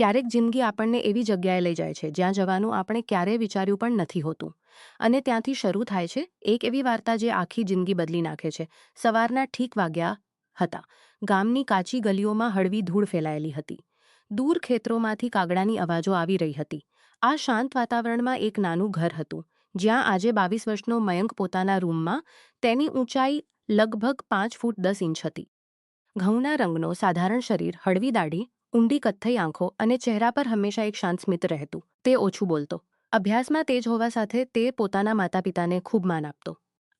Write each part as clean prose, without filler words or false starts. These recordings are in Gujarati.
ક્યારેક જિંદગી આપણને એવી જગ્યાએ લઈ જાય છે જ્યાં જવાનું આપણે ક્યારેય વિચાર્યું પણ નથી હોતું અને ત્યાંથી શરૂ થાય છે એક એવી વાર્તા જે આખી જિંદગી બદલી નાખે છે. સવારના ઠીક વાગ્યા હતા. ગામની કાચી ગલીઓમાં હળવી ધૂળ ફેલાયેલી હતી. દૂર ખેતરોમાંથી કાગડાની અવાજો આવી રહી હતી. આ શાંત વાતાવરણમાં એક નાનું ઘર હતું જ્યાં આજે 22 વર્ષનો મયંક પોતાના રૂમમાં તેની ઊંચાઈ લગભગ 5 ફૂટ 10 ઇંચ હતી. ઘઉંના રંગનો સાધારણ શરીર, હળવી દાઢી, ઊંડી કથ્થઈ આંખો અને ચહેરા પર હંમેશા એક શાંત સ્મિત રહેતું. તે ઓછું બોલતો. અભ્યાસમાં તેજ હોવા સાથે તે પોતાના માતા પિતાને ખૂબ માન આપતો.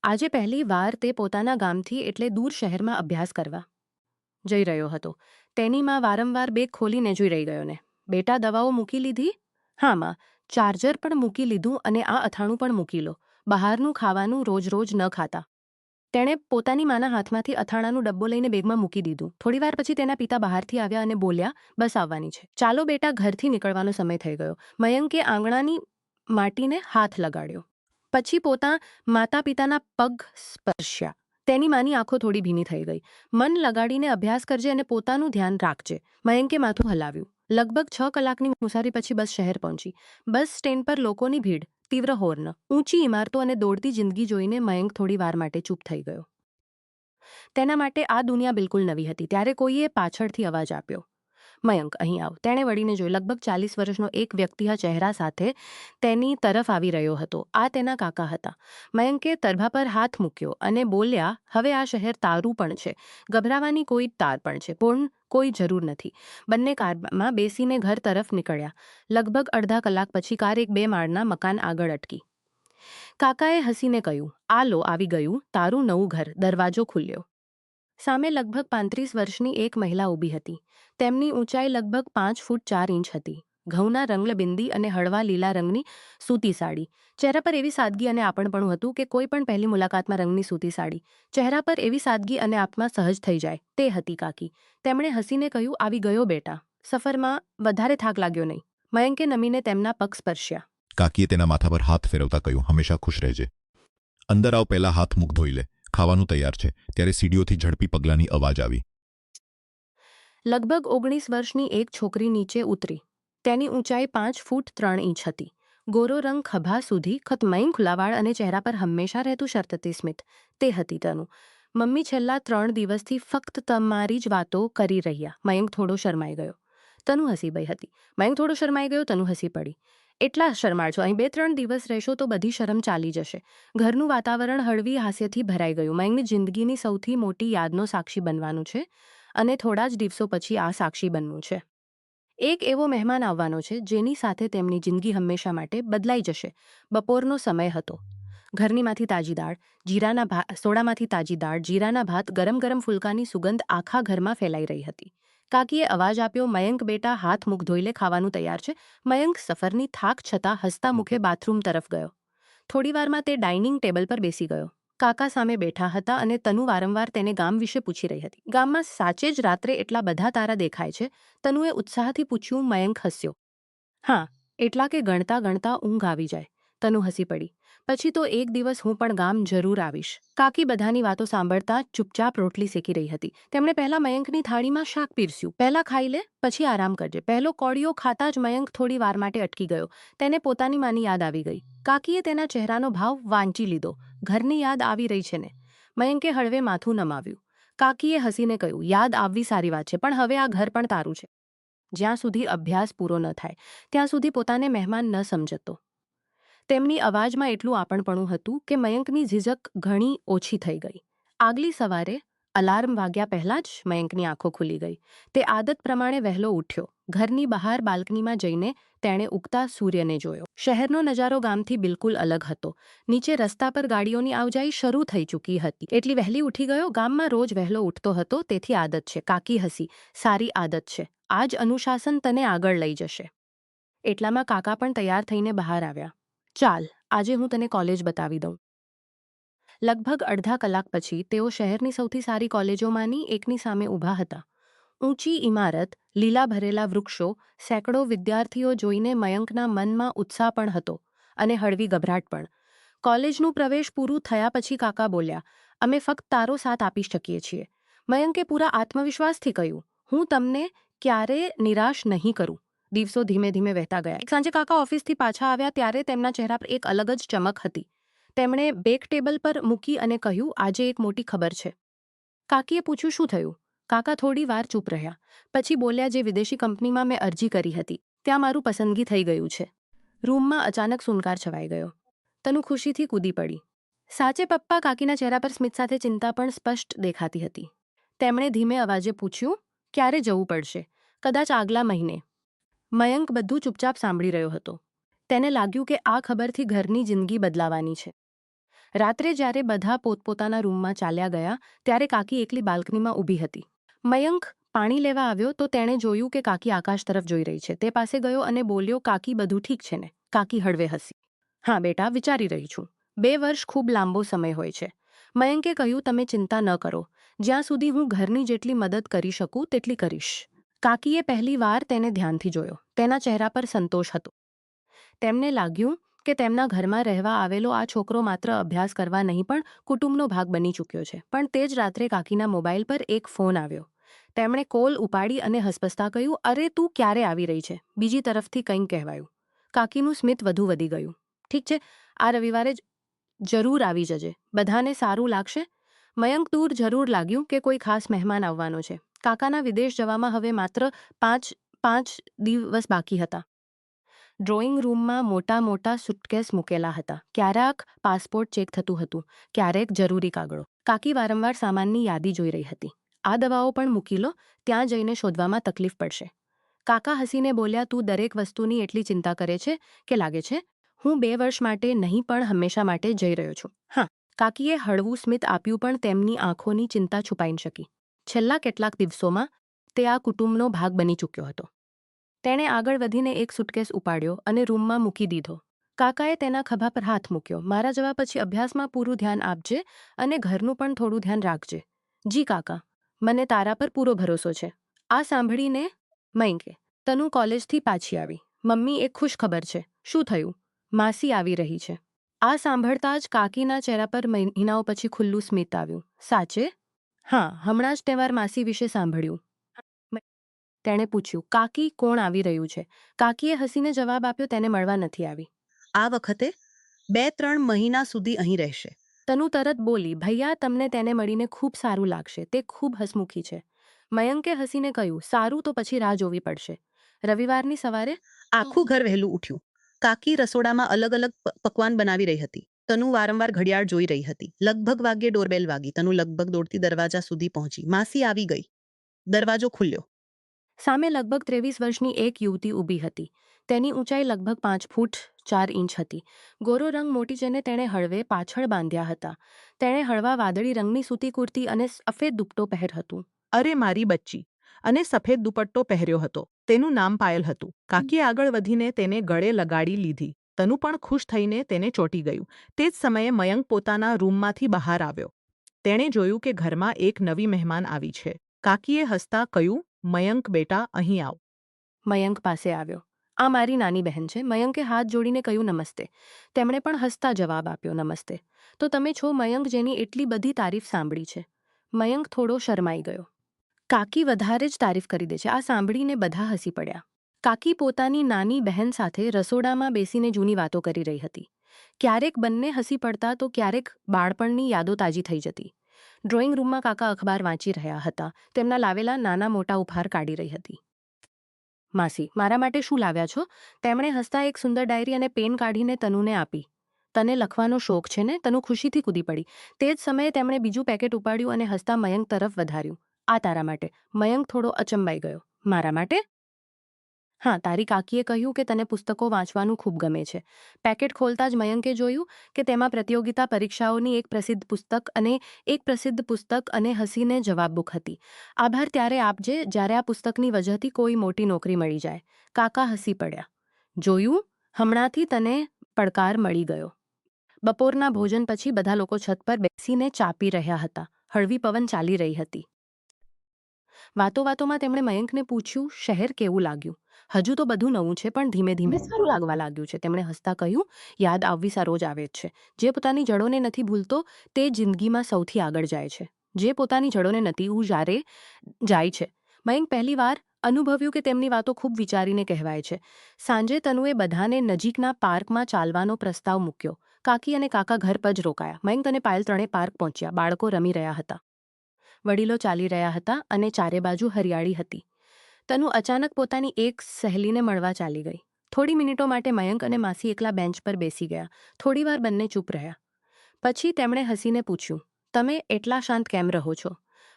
આજે પહેલી વાર તે પોતાના ગામથી એટલે દૂર શહેરમાં અભ્યાસ કરવા જઈ રહ્યો હતો. તેની માં વારંવાર બેગ ખોલીને જોઈ રહી ગયો ને. બેટા, દવાઓ મૂકી લીધી? હા માં. ચાર્જર પણ મૂકી લીધું અને આ અથાણું પણ મૂકી લો. બહારનું ખાવાનું રોજ રોજ ન ખાતા. તેણે પોતાની માના હાથમાંથી અથાણાનું ડબ્બો લઈને બેગમાં મૂકી દીધું. થોડીવાર પછી તેના પિતા બહારથી આવ્યા અને બોલ્યા, બસ આવવાની છે. ચાલો બેટા, ઘરથી નીકળવાનો સમય થઈ ગયો. મયંકે આંગણાની માટીને હાથ લગાડ્યો. પછી માતા પિતાના પગ સ્પર્શ્યા. તેની માની આંખો થોડી ભીની થઈ ગઈ. મન લગાડીને અભ્યાસ કરજે અને પોતાનું ધ્યાન રાખજે. મયંકે માથું હલાવ્યું. લગભગ 6 કલાકની મુસાફરી પછી બસ શહેર પહોંચી. બસ સ્ટેન્ડ પર લોકોની ભીડ, તીવ્ર હોર્ન, ઊંચી ઇમારતો અને દોડતી જિંદગી જોઈને મયંક થોડી વાર માટે ચૂપ થઈ ગયો. તેના માટે આ દુનિયા બિલકુલ નવી હતી. ત્યારે કોઈએ પાછળથી અવાજ આપ્યો, મયંક, અહીં આવ. તેણે વળીને જોયું. લગભગ 40 વર્ષનો એક વ્યક્તિ ચહેરા સાથે તેની તરફ આવી રહ્યો હતો. આ તેના કાકા હતા. મયંકે તરભા પર હાથ મૂક્યો અને બોલ્યા, હવે આ શહેર તારું પણ છે. ગભરાવાની કોઈ તાર પણ છે, પણ કોઈ જરૂર નથી. બંને કારમાં બેસીને ઘર તરફ નીકળ્યા. લગભગ અડધા કલાક પછી કાર એક 2 માળના મકાન આગળ અટકી. કાકાએ હસીને કહ્યું, આ લો, આવી ગયું તારું નવું ઘર. દરવાજો ખુલ્યો. સામે લગભગ 35 વર્ષની એક મહિલા ઊભી હતી. તેમની ઊંચાઈ લગભગ 5 ફૂટ 4 ઇંચ હતી. ઘઉંના રંગબિંદી અને હળવા લીલા રંગની સૂતી સાડી. ચહેરા પર એવી સાદગી અને આપણપણું હતું કે કોઈ પણ પહેલી મુલાકાતમાં રંગની સૂતી સાડી, ચહેરા પર એવી સાદગી અને આત્મા સહજ થઈ જાય. તે હતી કાકી. તેમણે હસીને કહ્યું, આવી ગયો બેટા. સફરમાં વધારે થાક લાગ્યો નહીં? મયંકે નમીને તેમના પગ સ્પર્શ્યા. કાકીએ તેના માથા પર હાથ ફેરવતા કહ્યું, હંમેશા ખુશ રહેજે. અંદર આવ, પહેલા હાથ મુખ ધોઈ લે. ખાવાનું તૈયાર છે. ત્યારે સીડીઓથી ઝડપી પગલાંની અવાજ આવી. લગભગ 19 વર્ષની એક છોકરી નીચે ઉતરી. તેની ઊંચાઈ 5 ફૂટ 3 ઇંચ હતી. ગોરો રંગ ખભા સુધી, ખતમૈન ખુલ્લાવાળ અને ચહેરા પર હંમેશા રહેતું શરતતી સ્મિત. તે હતી તનુ. મમ્મી છેલ્લા 3 દિવસથી ફક્ત તમારી જ વાતો કરી રહ્યા. મયંક થોડો શરમાઈ ગયો. તનુ હસી ગઈ હતી. મયંક થોડો શરમાઈ ગયો. તનુ હસી પડી. એટલા શરમાળ છો? અહીં 2-3 દિવસ રહેશો તો બધી શરમ ચાલી જશે. ઘરનું વાતાવરણ હળવી હાસ્યથી ભરાઈ ગયું. મયંકની જિંદગીની સૌથી મોટી યાદનો સાક્ષી બનવાનું છે અને થોડા જ દિવસો પછી આ સાક્ષી બનવું છે. એક એવો મહેમાન આવવાનો છે જેની સાથે તેમની જિંદગી હંમેશા માટે બદલાઈ જશે. બપોરનો સમય હતો. ઘરનીમાંથી તાજી દાળ, સોડામાંથી તાજી દાળ, જીરાના ભાત, ગરમ ગરમ ફુલકાની સુગંધ આખા ઘરમાં ફેલાઈ રહી હતી. કાકીએ અવાજ આપ્યો, મયંક બેટા, હાથ મુખ ધોઈ લે, ખાવાનું તૈયાર છે. મયંક સફરની થાક છતાં હસતા મુખે બાથરૂમ તરફ ગયો. થોડીવારમાં તે ડાઇનિંગ ટેબલ પર બેસી ગયો. કાકા સામે બેઠા હતા અને તનુ વારંવાર તેને ગામ વિશે પૂછી રહી હતી. ગામમાં સાચે જ રાત્રે એટલા બધા તારા દેખાય છે? તનુએ ઉત્સાહથી પૂછ્યું. મયંક હસ્યો. હા, એટલા કે ગણતા ગણતા ઊંઘ આવી જાય. તનુ હસી પડી. પછી તો એક દિવસ હું પણ ગામ જરૂર આવીશ. કાકી બધાની વાતો સાંભળતા ચૂપચાપ રોટલી શેકી રહી હતી. તેમણે પહેલા મયંકની થાળીમાં શાક પીરસ્યું. પહેલા ખાઈ લે, પછી આરામ કરજે. પહેલો કોળિયો ખાતા જ મયંક થોડી વાર માટે અટકી ગયો. તેને પોતાની માની યાદ આવી ગઈ. કાકીએ તેના ચહેરાનો ભાવ વાંચી લીધો. ઘરની યાદ આવી રહી છે ને? મયંકે હળવે માથું નમાવ્યું. કાકીએ હસીને કહ્યું, યાદ આવવી સારી વાત છે, પણ હવે આ ઘર પણ તારું છે. જ્યાં સુધી અભ્યાસ પૂરો ન થાય ત્યાં સુધી પોતાને મહેમાન ન સમજતો. તેમની અવાજમાં એટલું આપણપણું હતું કે મયંકની ઝીઝક ઘણી ઓછી થઈ ગઈ. આગલી સવારે અલાર્મ વાગ્યા પહેલાં જ મયંકની આંખો ખુલી ગઈ. તે આદત પ્રમાણે વહેલો ઉઠ્યો. ઘરની બહાર બાલ્કનીમાં જઈને તેણે ઉગતા સૂર્યને જોયો. શહેરનો નજારો ગામથી બિલકુલ અલગ હતો. નીચે રસ્તા પર ગાડીઓની આવજાઈ શરૂ થઈ ચૂકી હતી. એટલી વહેલી ઉઠી ગયો? ગામમાં રોજ વહેલો ઉઠતો હતો, તેથી આદત છે. કાકી હસી. સારી આદત છે. આ જ અનુશાસન તને આગળ લઈ જશે. એટલામાં કાકા પણ તૈયાર થઈને બહાર આવ્યા. ચાલ, આજે હું તને કોલેજ બતાવી દઉં. લગભગ અડધા કલાક પછી તેઓ શહેરની સૌથી સારી કોલેજોમાંની એકની સામે ઊભા હતા. ઊંચી ઇમારત, લીલા ભરેલા વૃક્ષો, સેંકડો વિદ્યાર્થીઓ જોઈને મયંકના મનમાં ઉત્સાહ પણ હતો અને હળવી ગભરાટ પણ. કોલેજનું પ્રવેશ પૂરું થયા પછી કાકા બોલ્યા, અમે ફક્ત તારો સાથ આપી શકીએ છીએ. મયંકે પૂરા આત્મવિશ્વાસથી કહ્યું, હું તમને ક્યારેય નિરાશ નહીં કરું. દિવસો ધીમે ધીમે વહેતા ગયા. એક સાંજે કાકા ઓફિસથી પાછા આવ્યા ત્યારે તેમના ચહેરા પર એક અલગ જ ચમક હતી. તેમણે બેક ટેબલ પર મૂકી અને કહ્યું, આજે એક મોટી ખબર છે. કાકીએ પૂછ્યું, શું થયું? કાકા થોડી વાર ચૂપ રહ્યા. પછી બોલ્યા, જે વિદેશી કંપનીમાં મેં અરજી કરી હતી ત્યાં મારું પસંદગી થઈ ગયું છે. રૂમમાં અચાનક સુનકાર છવાઈ ગયો. તનુ ખુશીથી કૂદી પડી. સાચે પપ્પા? કાકીના ચહેરા પર સ્મિત સાથે ચિંતા પણ સ્પષ્ટ દેખાતી હતી. તેમણે ધીમે અવાજે પૂછ્યું, ક્યારે જવું પડશે? કદાચ આગલા મહિને. મયંક બધું ચૂપચાપ સાંભળી રહ્યો હતો. તેને લાગ્યું કે આ ખબરથી ઘરની જિંદગી બદલાવાની છે. રાત્રે જ્યારે બધા પોતપોતાના રૂમમાં ચાલ્યા ગયા ત્યારે કાકી એકલી બાલ્કનીમાં ઊભી હતી. મયંક પાણી લેવા આવ્યો તો તેણે જોયું કે કાકી આકાશ તરફ જોઈ રહી છે. તે પાસે ગયો અને બોલ્યો, કાકી, બધું ઠીક છે ને? કાકી હળવે હસી. હા બેટા, વિચારી રહી છું. 2 વર્ષ ખૂબ લાંબો સમય હોય છે. મયંકે કહ્યું, તમે ચિંતા ન કરો. જ્યાં સુધી હું ઘરની જેટલી મદદ કરી શકું તેટલી કરીશ. કાકીએ પહેલી વાર તેને ધ્યાનથી જોયો. તેના ચહેરા પર સંતોષ હતો. તેમને લાગ્યું કે તેમના ઘરમાં રહેવા આવેલો આ છોકરો માત્ર અભ્યાસ કરવા નહીં પણ કુટુંબનો ભાગ બની ચૂક્યો છે. પણ તે જ રાત્રે કાકીના મોબાઈલ પર એક ફોન આવ્યો. તેમણે કોલ ઉપાડી અને હસપસતા કહ્યું, અરે તું ક્યારે આવી રહી છે? બીજી તરફથી કંઈક કહેવાયું. કાકીનું સ્મિત વધુ વધી ગયું. ઠીક છે, આ રવિવારે જરૂર આવી જજે. બધાને સારું લાગશે. મયંક દૂર જરૂર લાગ્યું કે કોઈ ખાસ મહેમાન આવવાનો છે. કાકાના વિદેશ જવામાં હવે માત્ર પાંચ દિવસ બાકી હતા. ડ્રોઈંગ રૂમમાં મોટા મોટા સુટકેસ મૂકેલા હતા. ક્યારેક પાસપોર્ટ ચેક થતું હતું, ક્યારેક જરૂરી કાગળો. કાકી વારંવાર સામાનની યાદી જોઈ રહી હતી. આ દવાઓ પણ મૂકી લો, ત્યાં જઈને શોધવામાં તકલીફ પડશે. કાકા હસીને બોલ્યા, તું દરેક વસ્તુની એટલી ચિંતા કરે છે કે લાગે છે હું 2 વર્ષ માટે નહીં પણ હંમેશા માટે જઈ રહ્યો છું. હા. કાકીએ હળવું સ્મિત આપ્યું પણ તેમની આંખોની ચિંતા છુપાઈ ન શકી. છેલ્લા કેટલાક દિવસોમાં તે આ કુટુંબનો ભાગ બની ચૂક્યો હતો. તેણે આગળ વધીને એક સુટકેસ ઉપાડ્યો અને રૂમમાં મૂકી દીધો. કાકાએ તેના ખભા પર હાથ મૂક્યો. મારા જવા પછી અભ્યાસમાં પૂરું ધ્યાન આપજે અને ઘરનું પણ થોડું ધ્યાન રાખજે. જી કાકા, મને તારા પર પૂરો ભરોસો છે. આ સાંભળીને મયંકે, તનુ કોલેજથી પાછી આવી. મમ્મી, એક ખુશ ખબર છે. શું થયું? માસી આવી રહી છે. આ સાંભળતા જ કાકીના ચહેરા પર મહિનાઓ પછી ખુલ્લું સ્મિત આવ્યું. સાચે? હા, હમણાં જ તહેવાર માસી વિશે સાંભળ્યું. તેણે પૂછ્યું, કાકી, કોણ આવી રહ્યું છે? કાકીએ હસીને જવાબ આપ્યો, તેને મળવા નથી આવી. આ વખતે 2-3 મહિના સુધી અહીં રહેશે. તનુ તરત બોલી, ભૈયા, તમને તેને મળીને ખૂબ સારું લાગશે. તે ખૂબ હસમુખી છે. મયંકે હસીને કહ્યું, સારું, તો પછી રાહ જોવી પડશે. રવિવારની સવારે આખું ઘર વહેલું ઉઠ્યું. કાકી રસોડામાં અલગ અલગ પકવાન બનાવી રહી હતી. તનુ વારંવાર ઘડિયાળ જોઈ રહી હતી. લગભગ વાગ્યે ડોરબેલ વાગી. તનુ લગભગ દોડતી દરવાજા સુધી પહોંચી. માસી આવી ગઈ. દરવાજો ખુલ્યો. સામે લગભગ 23 વર્ષની એક યુવતી ઊભી હતી. તેની ઊંચાઈ લગભગ 5 ફૂટ 4 ઇંચ હતી. ગોરો રંગ મોટી જેને તેણે હળવે પાછળ બાંધ્યા હતા. તેણે હળવા વાદળી રંગની સૂતી કુર્તી અને સફેદ દુપટ્ટો પહેર હતું. અરે મારી બચ્ચી! અને સફેદ દુપટ્ટો પહેર્યો હતો. તેનું નામ પાયલ હતું. કાકીએ આગળ વધીને તેને ગળે લગાડી લીધી. તનુ પણ ખુશ થઈને તેને ચોંટી ગયું. તે જ સમયે મયંક પોતાના રૂમમાંથી બહાર આવ્યો. તેણે જોયું કે ઘરમાં એક નવી મહેમાન આવી છે. કાકીએ હસતા કહ્યું, મયંક બેટા, અહીં આવ. મયંક પાસે આવ્યો. આ મારી નાની બહેન છે. મયંકે હાથ જોડીને કહ્યું, નમસ્તે. તેમણે પણ હસતા જવાબ આપ્યો, નમસ્તે. તો તમે છો મયંક, જેની એટલી બધી તારીફ સાંભળી છે. મયંક થોડો શરમાઈ ગયો. કાકી વધારે જ તારીફ કરી દે છે. આ સાંભળીને બધા હસી પડ્યા. કાકી પોતાની નાની બહેન સાથે રસોડામાં બેસીને જૂની વાતો કરી રહી હતી. ક્યારેક બંને હસી પડતા તો ક્યારેક બાળપણની યાદો તાજી થઈ જતી. ડ્રોઈંગ રૂમમાં કાકા અખબાર વાંચી રહ્યા હતા. તેમના લાવેલા નાના મોટા ઉપહાર કાઢી રહી હતી. માસી, મારા માટે શું લાવ્યા છો? તેમણે હસતા એક સુંદર ડાયરી અને પેન કાઢીને તનુને આપી. તને લખવાનો શોખ છે ને? તનુ ખુશીથી કૂદી પડી. તે જ સમયે તેમણે બીજું પેકેટ ઉપાડ્યું અને હસતા મયંક તરફ વધાર્યું. આ તારા માટે. મયંક થોડો અચંબાઈ ગયો. મારા માટે? હા, તારી કાકીએ કહ્યું કે તને પુસ્તકો વાંચવાનું ખૂબ ગમે છે. પેકેટ ખોલતા જ મયંકે જોયું કે તેમાં પ્રતિયોગિતા પરીક્ષાઓની એક પ્રસિદ્ધ પુસ્તક અને હસીને જવાબ બુક હતી. આભાર ત્યારે આપજે જ્યારે આ પુસ્તકની વજહથી કોઈ મોટી નોકરી મળી જાય. કાકા હસી પડ્યા. જોયું, હમણાંથી તને પડકાર મળી ગયો. બપોરના ભોજન પછી બધા લોકો છત પર બેસીને ચા પી રહ્યા હતા. હળવી પવન ચાલી રહી હતી. વાતોમાં તેમણે મયંકને પૂછ્યું, શહેર કેવું લાગ્યું? હજુ તો બધું નવું છે પણ ધીમે ધીમે સારું લાગવા લાગ્યું છે. તેમણે હસતા કહ્યું, યાદ આવવી રોજ આવે જ છે. જે પોતાની જડોને નથી ભૂલતો તે જિંદગીમાં સૌથી આગળ જાય છે. જે પોતાની જડોને નથી જ્યારે જાય છે મયંક પહેલીવાર અનુભવ્યું કે તેમની વાતો ખૂબ વિચારીને કહેવાય છે. સાંજે તનુએ બધાને નજીકના પાર્કમાં ચાલવાનો પ્રસ્તાવ મૂક્યો. કાકી અને કાકા ઘર પર જ રોકાયા. મયંક અને પાયલ ત્રણે પાર્ક પહોંચ્યા. બાળકો રમી રહ્યા હતા, વડીલો ચાલી રહ્યા હતા અને ચારે બાજુ હરિયાળી હતી. તનુ અચાનક પોતાની એક સહેલીને મળવા ચાલી ગઈ. થોડી મિનિટો માટે મયંક અને માસી એકલા બેન્ચ પર બેસી ગયા. થોડીવાર બંને ચૂપ રહ્યા. પછી તેમણે હસીને પૂછ્યું, તમે એટલા શાંત કેમ રહો છો?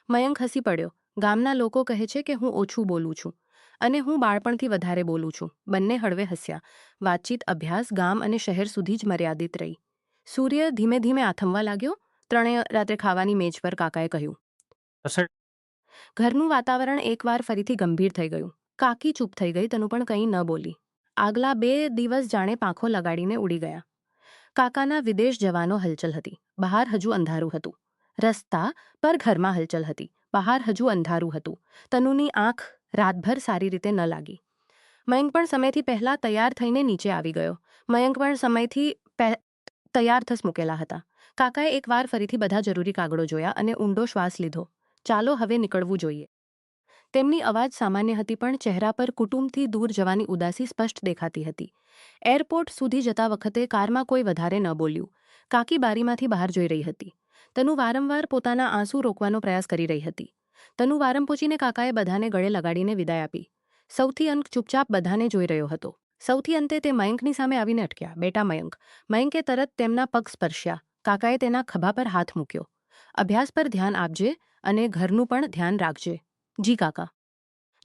મયંક હસી પડ્યો. ગામના લોકો કહે છે કે હું ઓછું બોલું છું અને હું બાળપણથી વધારે બોલું છું. બંને હળવે હસ્યા. વાતચીત અભ્યાસ, ગામ અને શહેર સુધી જ મર્યાદિત રહી. સૂર્ય ધીમે ધીમે આથમવા લાગ્યો. ત્રણેય રાત્રે ખાવાની મેજ પર કાકાએ કહ્યું. ઘરનું વાતાવરણ એકવાર ફરીથી ગંભીર થઈ ગયું. કાકી ચૂપ થઈ ગઈ. તનુ પણ કંઈ ન બોલી. આગલા 2 દિવસ જાણે પાંખો લગાડીને ઉડી ગયા. કાકાના વિદેશ જવાનો હલચલ હતી. બહાર હજુ અંધારું હતું. રસ્તા પર ઘરમાં હલચલ હતી. બહાર હજુ અંધારું હતું. તનુની આંખ રાતભર સારી રીતે ન લાગી. મયંક પણ સમયથી પહેલાં તૈયાર થઈને નીચે આવી ગયો. મયંક પણ સમયથી તૈયાર થસ મૂકેલા હતા. કાકાએ એકવાર ફરીથી બધા જરૂરી કાગળો જોયા અને ઊંડો શ્વાસ લીધો. ચાલો હવે નીકળવું જોઈએ. તેમની અવાજ સામાન્ય હતી પણ ચહેરા પર કુટુંબથી દૂર જવાની ઉદાસી સ્પષ્ટ દેખાતી હતી. એરપોર્ટ સુધી જતા વખતે કારમાં કોઈ વધારે ન બોલ્યું. કાકી બારીમાંથી બહાર જોઈ રહી હતી. તનુ વારંવાર પોતાના આંસુ રોકવાનો પ્રયાસ કરી રહી હતી. તનુ વારમ પહોંચીને કાકાએ બધાને ગળે લગાડીને વિદાય આપી. સૌથી અંત ચૂપચાપ બધાને જોઈ રહ્યો હતો. સૌથી અંતે તે મયંકની સામે આવીને અટક્યા. બેટા મયંક. મયંકે તરત તેમના પગ સ્પર્શ્યા. કાકાએ તેના ખભા પર હાથ મૂક્યો. અભ્યાસ પર ધ્યાન આપજે અને ઘરનું પણ ધ્યાન રાખજે. જી કાકા.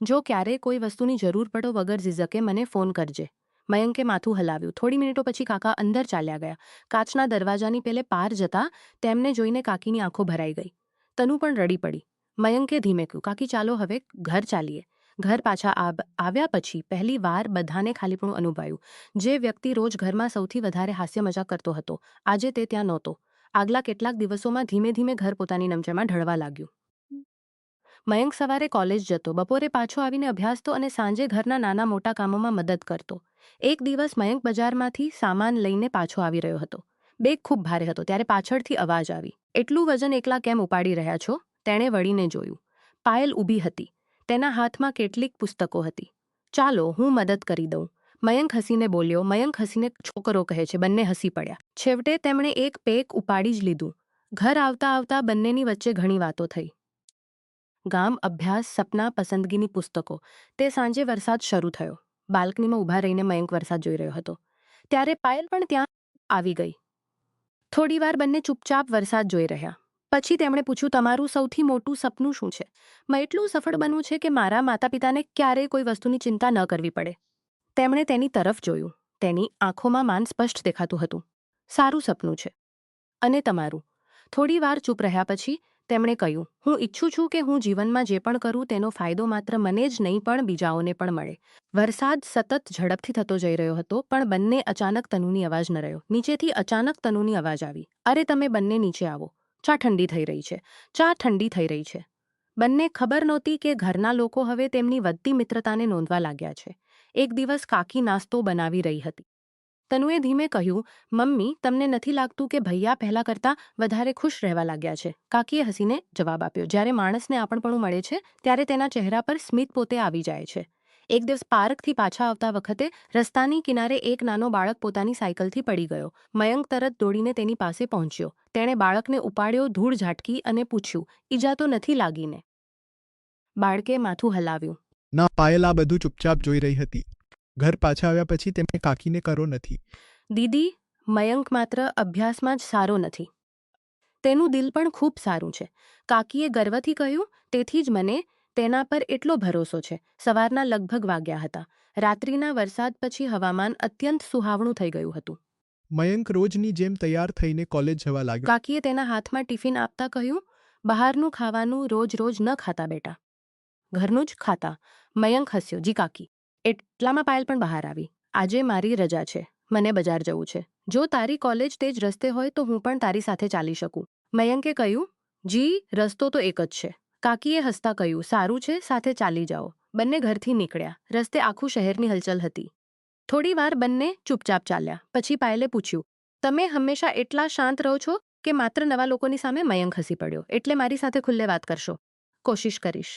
જો ક્યારેય કોઈ વસ્તુની જરૂર પડો વગર ઝીઝકે મને ફોન કરજે. મયંકે માથું હલાવ્યું. થોડી મિનિટો પછી કાકા અંદર ચાલ્યા ગયા. કાચના દરવાજાની પેલે પાર જતા તેમને જોઈને કાકીની આંખો ભરાઈ ગઈ. તનુ પણ રડી પડી. મયંકે ધીમે કહ્યું, કાકી ચાલો હવે ઘર ચાલીએ. ઘર પાછા આવ્યા પછી પહેલી વાર બધાને ખાલીપણું અનુભવાયું. જે વ્યક્તિ રોજ ઘરમાં સૌથી વધારે હાસ્ય મજાક કરતો હતો, આજે તે ત્યાં નહોતો. આગલા કેટલાક દિવસોમાં ધીમે ધીમે ઘર પોતાની નમચરમાં ઢળવા લાગ્યું. મયંક સવારે કોલેજ જતો, બપોરે પાછો આવીને અભ્યાસ તો અને સાંજે ઘરના નાના મોટા કામોમાં મદદ કરતો. એક દિવસ મયંક બજારમાંથી સામાન લઈને પાછો આવી રહ્યો હતો. બેગ ખૂબ ભારે હતો ત્યારે પાછળથી અવાજ આવી. એટલું વજન એકલા કેમ ઉપાડી રહ્યા છો? તેણે વળીને જોયું. પાયલ ઊભી હતી. તેના હાથમાં કેટલીક પુસ્તકો હતી. ચાલો હું મદદ કરી દઉં. મયંક હસીને બોલ્યો. મયંક હસીને છોકરો કહે છે. બંને હસી પડ્યા. છેવટે તેમણે એક પેક ઉપાડી જ લીધું. ઘર આવતા આવતા બંનેની વચ્ચે ઘણી વાતો થઈ. ગામ, અભ્યાસ, સપના, પસંદગીની પુસ્તકો. તે સાંજે વરસાદ શરૂ થયો. બાલ્કનીમાં ઊભા રહીને મયંક વરસાદ જોઈ રહ્યો હતો. ત્યારે પાયલ પણ ત્યાં આવી ગઈ. થોડીવાર બંને ચૂપચાપ વરસાદ જોઈ રહ્યા. પછી તેમણે પૂછ્યું, તમારું સૌથી મોટું સપનું શું છે? મેં એટલું સફળ બનવું છે કે મારા માતા પિતાને ક્યારેય કોઈ વસ્તુની ચિંતા ન કરવી પડે. તેમણે તેની તરફ જોયું. તેની આંખોમાં માન સ્પષ્ટ દેખાતું હતું. સારું સપનું છે. અને તમારું? થોડીવાર ચૂપ રહ્યા પછી તેમણે કહ્યું, હું ઈચ્છું છું કે હું જીવનમાં જે પણ કરું તેનો ફાયદો માત્ર મને જ નહીં પણ બીજાઓને પણ મળે. વરસાદ સતત ઝડપથી થતો જઈ રહ્યો હતો પણ બંને અચાનક તનુની અવાજ ન રહ્યો. નીચેથી અચાનક તનુની અવાજ આવી. અરે તમે બંને નીચે આવો. ચા ઠંડી થઈ રહી છે. ચા ઠંડી થઈ રહી છે. બંને ખબર નહોતી કે ઘરના લોકો હવે તેમની વધતી મિત્રતાને નોંધવા લાગ્યા છે. એક દિવસ કાકી નાસ્તો બનાવી રહી હતી. તનુએ ધીમે કહ્યું, મમ્મી તમને નથી લાગતું કે ભૈયા પહેલા કરતાં વધારે ખુશ રહેવા લાગ્યા છે? કાકીએ હસીને જવાબ આપ્યો. જ્યારે માણસને આપણપણું મળે છે ત્યારે તેના ચહેરા પર સ્મિત પોતે આવી જાય છે. એક દિવસ પાર્કથી પાછા આવતા વખતે રસ્તાની કિનારે એક નાનો બાળક પોતાની સાયકલથી પડી ગયો. મયંક તરત દોડીને તેની પાસે પહોંચ્યો. તેણે બાળકને ઉપાડ્યો, ધૂળ ઝાટકી અને પૂછ્યું, ઈજા તો નથી લાગીને? બાળકે માથું હલાવ્યું. ના, પાયલ આ બધું ચૂપચાપ જોઈ રહી હતી. ઘર પાછા આવ્યા પછી તેમણે કાકીને કરો નથી. દીદી, મયંક માત્ર અભ્યાસમાં જ સારો નથી. તેનું દિલ પણ ખૂબ સારું છે. કાકીએ ગર્વથી કહ્યું. તેથી જ મને તેના પર એટલો ભરોસો છે. સવારના લગભગ વાગ્યા હતા. રાત્રિના વરસાદ પછી હવામાન અત્યંત સુહાવણું થઈ ગયું હતું. મયંક રોજની જેમ તૈયાર થઈને કોલેજ જવા લાગ્યો. કાકીએ તેના હાથમાં ટિફિન આપતા કહ્યું, બહારનું ખાવાનું રોજ રોજ ન ખાતા બેટા. ઘરનું જ ખાતા. મયંક હસ્યો. જી કાકી. એટલામાં પાયલ પણ બહાર આવી. આજે મારી રજા છે. મને બજાર જવું છે. જો તારી કોલેજ તે જ રસ્તે હોય તો હું પણ તારી સાથે ચાલી શકું. મયંકે કહ્યું, જી રસ્તો તો એક જ છે. કાકીએ હસતા કહ્યું, સારું છે, સાથે ચાલી જાઓ. બંને ઘરથી નીકળ્યા. રસ્તે આખું શહેરની હલચલ હતી. થોડી વાર બંને ચૂપચાપ ચાલ્યા. પછી પાયલે પૂછ્યું, તમે હંમેશા એટલા શાંત રહો છો કે માત્ર નવા લોકોની સામે? મયંક હસી પડ્યો. એટલે મારી સાથે ખુલ્લે વાત કરશો? કોશિશ કરીશ.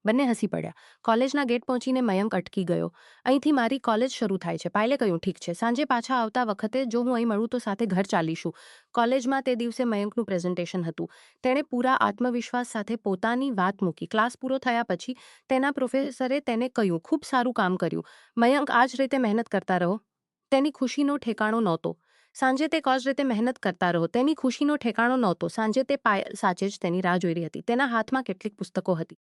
બંને હસી પડ્યા. કોલેજના ગેટ પહોંચીને મયંક અટકી ગયો. અહીંથી મારી કોલેજ શરૂ થાય છે. પાયલે કહ્યું, ઠીક છે, સાંજે પાછા આવતા વખતે જો હું અહીં મળું તો સાથે ઘર ચાલીશું. કોલેજમાં તે દિવસે મયંકનું પ્રેઝન્ટેશન હતું. તેણે પૂરા આત્મવિશ્વાસ સાથે પોતાની વાત મૂકી. ક્લાસ પૂરો થયા પછી તેના પ્રોફેસરે તેને કહ્યું, ખૂબ સારું કામ કર્યું. મયંક, આ જ રીતે મહેનત કરતા રહો. તેની ખુશીનો ઠેકાણો નહોતો. સાંજે તે કોજ રીતે મહેનત કરતા રહો. તેની ખુશીનો ઠેકાણો નહોતો. સાંજે તે પાયલ સાચે જ તેની રાહ જોઈ રહી હતી. તેના હાથમાં કેટલીક પુસ્તકો હતી.